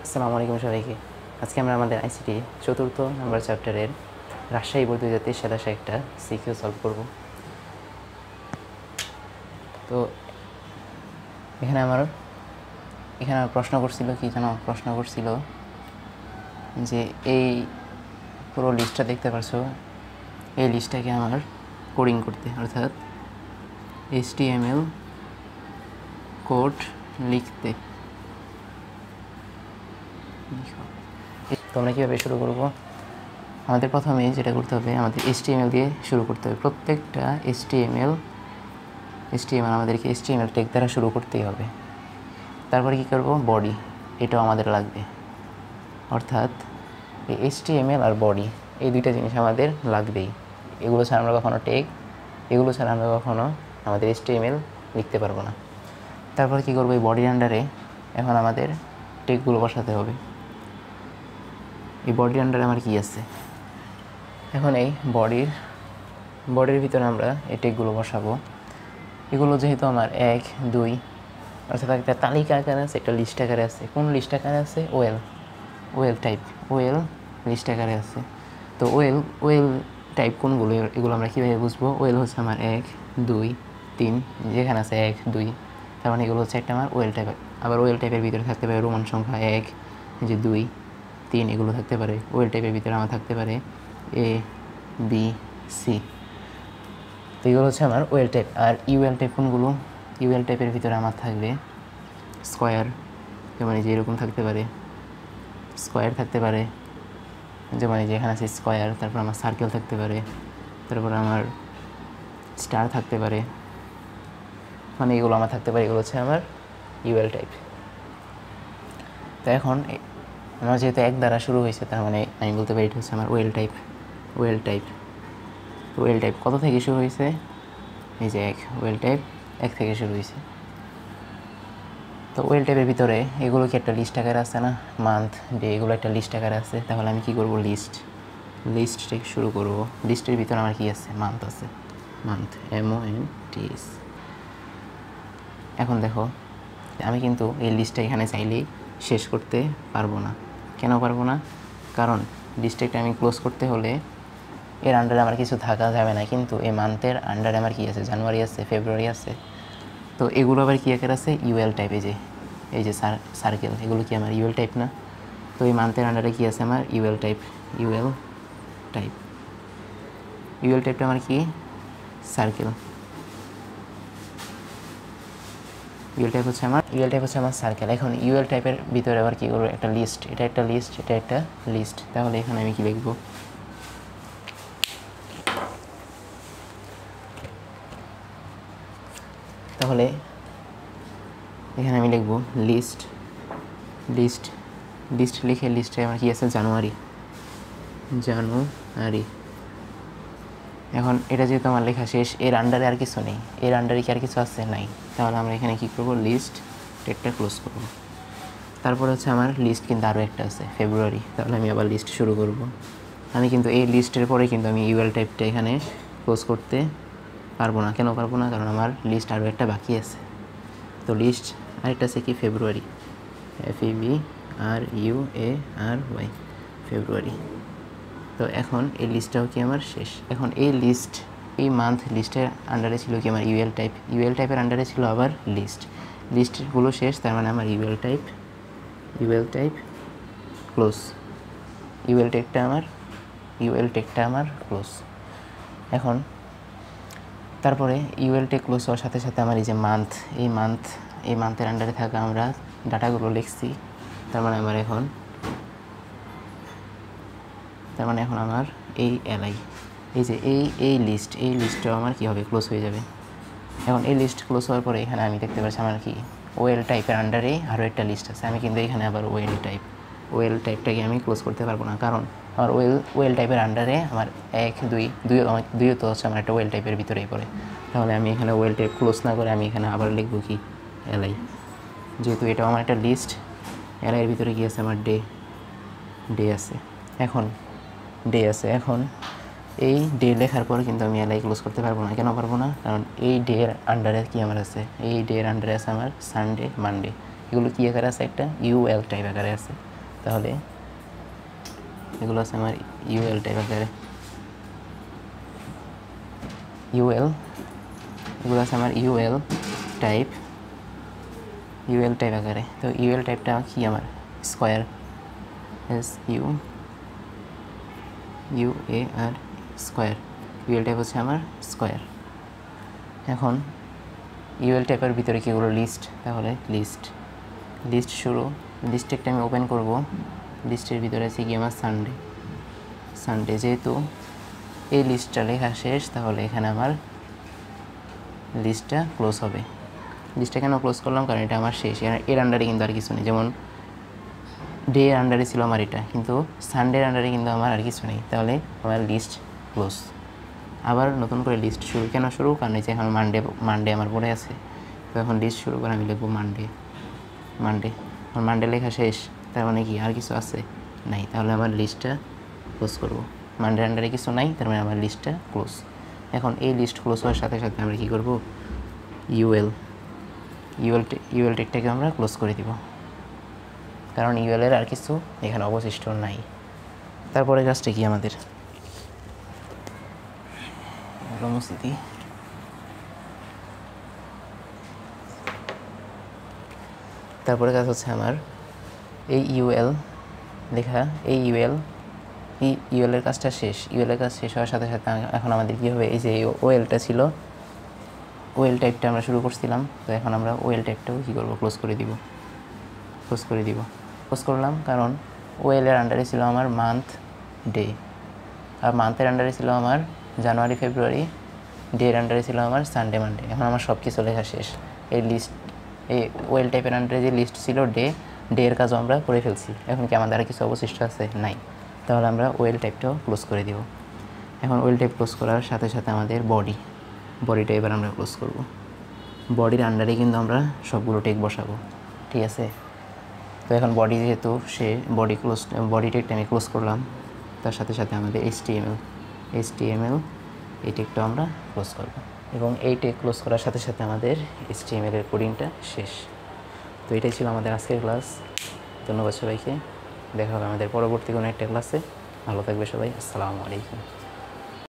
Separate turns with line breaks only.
আসসালামু আলাইকুম সবাইকে। আজকে আমরা আমাদের আইসিটি চতুর্থ নাম্বার চ্যাপ্টারের রাজশাহী বোর্ড 2023 সালে একটা সিকিউ সলভ করব। তো এখানে আমার প্রশ্ন করছিল কি যেন প্রশ্ন করছিল যে এই পুরো লিস্টটা দেখতে পারছো, এই লিস্টটাকে আমার কোডিং করতে, অর্থাৎ HTML কোড লিখতে। তো আমরা কীভাবে শুরু করব? আমাদের প্রথমে যেটা করতে হবে, আমাদের HTML দিয়ে শুরু করতে হবে। প্রত্যেকটা HTML আমাদেরকে HTML ট্যাগ দ্বারা শুরু করতেই হবে। তারপরে কি করব? বডি, এটাও আমাদের লাগবে। অর্থাৎ এই HTML আর বডি, এই দুইটা জিনিস আমাদের লাগবেই। এগুলো ছাড়া আমরা কখনো আমাদের HTML লিখতে পারবো না। তারপর কি করব? এই বডির আন্ডারে এখন আমাদের ট্যাগগুলো বসাতে হবে। এই বডির আন্ডারে আমার কি আছে? এখন এই বডির ভিতরে আমরা এই ট্যাগগুলো বসাবো। এগুলো যেহেতু আমার 1, 2 অর্থাৎ একটা তালিকা আকারে আছে, একটা লিস্ট আকারে আছে। কোন লিস্ট আকারে আছে? ওয়েল লিস্ট আকারে আছে। তো ওয়েল টাইপ কোনগুলো, এগুলো আমরা কীভাবে বুঝবো? ওয়েল হচ্ছে আমার 1, 2, 3, যেখানে আছে 1, 2, তার মানে এগুলো হচ্ছে একটা আমার ওয়েল টাইপের। আবার ওয়েল টাইপের ভিতরে থাকতে পারে রোমান সংখ্যা 1, 2, 3, এগুলো থাকতে পারে। ওয়েল টাইপের ভিতরে আমার থাকতে পারে A, B, C। তো এগুলো হচ্ছে আমার ওয়েল টাইপ। আর ইউএল টাইপ কোনগুলো? ইউএল টাইপের ভিতরে আমার থাকবে স্কোয়ার, যেমন যে এরকম থাকতে পারে, স্কোয়ার থাকতে পারে, যেমন যে এখানে আছে স্কোয়ার। তারপর আমার সার্কেল থাকতে পারে, তারপর আমার স্টার থাকতে পারে, মানে এগুলো আমার থাকতে পারে। এগুলো হচ্ছে আমার ইউএল টাইপ। তো এখন আমার যেহেতু 1 দ্বারা শুরু হয়েছে, তার মানে আমি বলতে পারি এটা হচ্ছে আমার ওয়েল টাইপ কত থেকে শুরু হয়েছে? এই যে 1, ওয়েল টাইপ 1 থেকে শুরু হয়েছে। তো ওয়েল টাইপের ভিতরে এগুলো কি একটা লিস্ট আকারে আছে না? মান্থ, ডে, এগুলো একটা লিস্ট আকারে আছে। তাহলে আমি কি করব? লিস্ট থেকে শুরু করব। লিস্টের ভিতরে আমার কি আছে? মান্থ আছে, মান্থ, MONTH। এখন দেখো, আমি কিন্তু এই লিস্টটা এখানে চাইলেই শেষ করতে পারবো না। কেন পারবো না? কারণ লিস্টটা আমি ক্লোজ করতে হলে এর আন্ডারে আমার কিছু থাকা যাবে না। কিন্তু এই মান্থের আন্ডারে আমার কি আছে? জানুয়ারি আছে, ফেব্রুয়ারি আছে। তো এগুলো আবার কী আকার আছে? UL type. এই যে সার্কেল, এগুলো কি আমার ইউএল টাইপ না? তো এই মান্থের আন্ডারে কি আছে? আমার ইউএল টাইপ। ইউএল টাইপটা আমার কি? সার্কেল। ইউএল টাইপ হচ্ছে আমার সার্কেল। এখন ইউএল টাইপের ভিতরে আবার কী করবো? একটা লিস্ট, এটা একটা লিস্ট। তাহলে এখানে আমি কি লিখবো? তাহলে এখানে আমি লিখব লিস্ট লিখে লিস্টে আমার কি আছে? জানুয়ারি। এখন এটা যেহেতু আমার লেখা শেষ, এর আন্ডারে আর কিছু নেই। এর আন্ডারে কি আর কিছু আছে? নাই। তাহলে আমরা এখানে কি করব? লিস্ট টেকটা ক্লোজ করব। তারপর হচ্ছে আমার লিস্ট কিন্তু আরও একটা আছে, ফেব্রুয়ারি। তাহলে আমি আবার লিস্ট শুরু করব। আমি কিন্তু এই লিস্টের পরে কিন্তু আমি ইউএল টাইপটা এখানে ক্লোজ করতে পারবো না। কেন পারবো না? কারণ আমার লিস্ট আরও একটা বাকি আছে। তো লিস্ট আরেকটা আছে কি? ফেব্রুয়ারি, FEBRUARY, ফেব্রুয়ারি। তো এখন এই লিস্টটাও কি আমার শেষ। এখন এই মান্থ লিস্টের আন্ডারে ছিল কি? আমার ইউএল টাইপের আন্ডারে ছিল আবার লিস্টগুলো শেষ। তার মানে আমার ইউএল টাইপ ক্লোজ। ইউএল টেকটা আমার ক্লোজ। এখন তারপরে ইউএল টেক ক্লোজ হওয়ার সাথে সাথে আমার এই যে মান্থের আন্ডারে থাকা আমরা ডাটাগুলো লিখছি। তার মানে এখন আমার এই এলআই, এই যে এই লিস্টটাও আমার কী হবে? ক্লোজ হয়ে যাবে। এখন এই লিস্ট ক্লোজ হওয়ার পরে এখানে আমি দেখতে পাচ্ছি আমার কি? ওয়েল টাইপের আন্ডারে আরও একটা লিস্ট আছে। আমি কিন্তু এখানে আবার ওয়েল টাইপটাকে আমি ক্লোজ করতে পারবো না, কারণ আমার ওয়েল টাইপের আন্ডারে আমার 1, 2 তো হচ্ছে আমার একটা ওয়েল টাইপের ভিতরেই পড়ে। তাহলে আমি এখানে ওয়েল টাইপ ক্লোজ না করে আমি এখানে আবার লিখবো কি? এলআই। যেহেতু এটাও আমার একটা লিস্ট, এলআইয়ের ভিতরে কি আছে? আমার ডে আছে। এখন এই ডে লেখার পর কিন্তু আমি এলআই ক্লোজ করতে পারবো না। কেন পারবো না? কারণ এই ডে এর আন্ডারে কি আমার আছে? এই ডে এর আন্ডারে আছে আমার সানডে, মানডে। এগুলো কী আকারে আছে? একটা ইউএল টাইপ আকারে আছে। তাহলে এগুলো আছে আমার ইউএল টাইপ আকারে, ইউএল, এগুলো আছে আমার ইউএল টাইপ আকারে। তো ইউএল টাইপটা কি আমার square, SUAR square, UL type হচ্ছে আমার স্কোয়ার। এখন ইউএল টাইপের ভিতরে কি হলো লিস্ট, তাহলে লিস্ট শুরু, লিস্ট একটা আমি ওপেন করব, লিস্টের ভিতরে আছে কি আমার সানডে, যেহেতু এই লিস্টটা লেখা শেষ তাহলে এখানে আমার লিস্টটা ক্লোজ হবে। লিস্টটা কেন ক্লোজ করলাম, কারণ এটা আমার শেষ, এর আন্ডারে কিন্তু আর কিছু নেই। যেমন ডে এর আন্ডারে ছিল আমার এটা, কিন্তু সানডের আন্ডারে কিন্তু আমার আর কিছু নেই, তাহলে আমার লিস্ট ক্লোজ। আবার নতুন করে লিস্ট শুরু, কেন শুরু, কারণ এই যে এখন মানডে আমার পড়ে আছে, তো এখন লিস্ট শুরু করে আমি লিখবো মানডে লেখা শেষ, তার মানে কি আর কিছু আছে নাই, তাহলে আমার লিস্টটা ক্লোজ করবো। মানডের আন্ডারে কিছু নাই, তার মানে আমার লিস্টটা ক্লোজ। এখন এই লিস্ট ক্লোজ হওয়ার সাথে সাথে আমরা কী করবো, ইউএল টেকটাকে আমরা ক্লোজ করে দিব, কারণ ইউএলের আর কিছু এখানে অবশিষ্ট নাই। তারপরে কাজটা কি আমাদের, তারপরে কাজ হচ্ছে আমার এই ইউএল লেখা, এই ইউএলের কাজটা শেষ। ইউএলের কাজ শেষ হওয়ার সাথে সাথে এখন আমাদের কী হবে, এই যে ওএলটা ছিল, ওএল টাইপটা আমরা শুরু করছিলাম, তো এখন আমরা ওএল টাইপটাও কী করবো, ক্লোজ করলাম, কারণ ওএলের আন্ডারে ছিল আমার মান্থ ডে, আর মান্থের আন্ডারে ছিল আমার জানুয়ারি ফেব্রুয়ারি, ডের আন্ডারে ছিল আমার সানডে মানডে। এখন আমার সব কিছু লেখা শেষ। এই লিস্ট, এই ওয়েল টাইপের আন্ডারে যে লিস্ট ছিল ডের কাজও আমরা করে ফেলছি, এখন কি আমাদের আর কিছু অবশিষ্ট আছে, নাই, তাহলে আমরা ওয়েল টাইপটাও ক্লোজ করে দিব। এখন ওয়েল টাইপ ক্লোজ করার সাথে সাথে আমাদের বডিটা এবার আমরা ক্লোজ করব। বডির আন্ডারে কিন্তু আমরা সবগুলো টেক বসাবো, ঠিক আছে। তো এখন বডি যেহেতু বডি টেকটা আমি ক্লোজ করলাম, তার সাথে সাথে আমাদের HTML এই টেকটাও আমরা ক্লোজ করব, এবং এই টেক ক্লোজ করার সাথে সাথে আমাদের HTML এর কোডিংটা শেষ। তো এটাই ছিল আমাদের আজকের ক্লাস। ধন্যবাদ সবাইকে, দেখা হবে আমাদের পরবর্তী কোনো একটা ক্লাসে। ভালো থাকবে সবাই, আসসালামু আলাইকুম।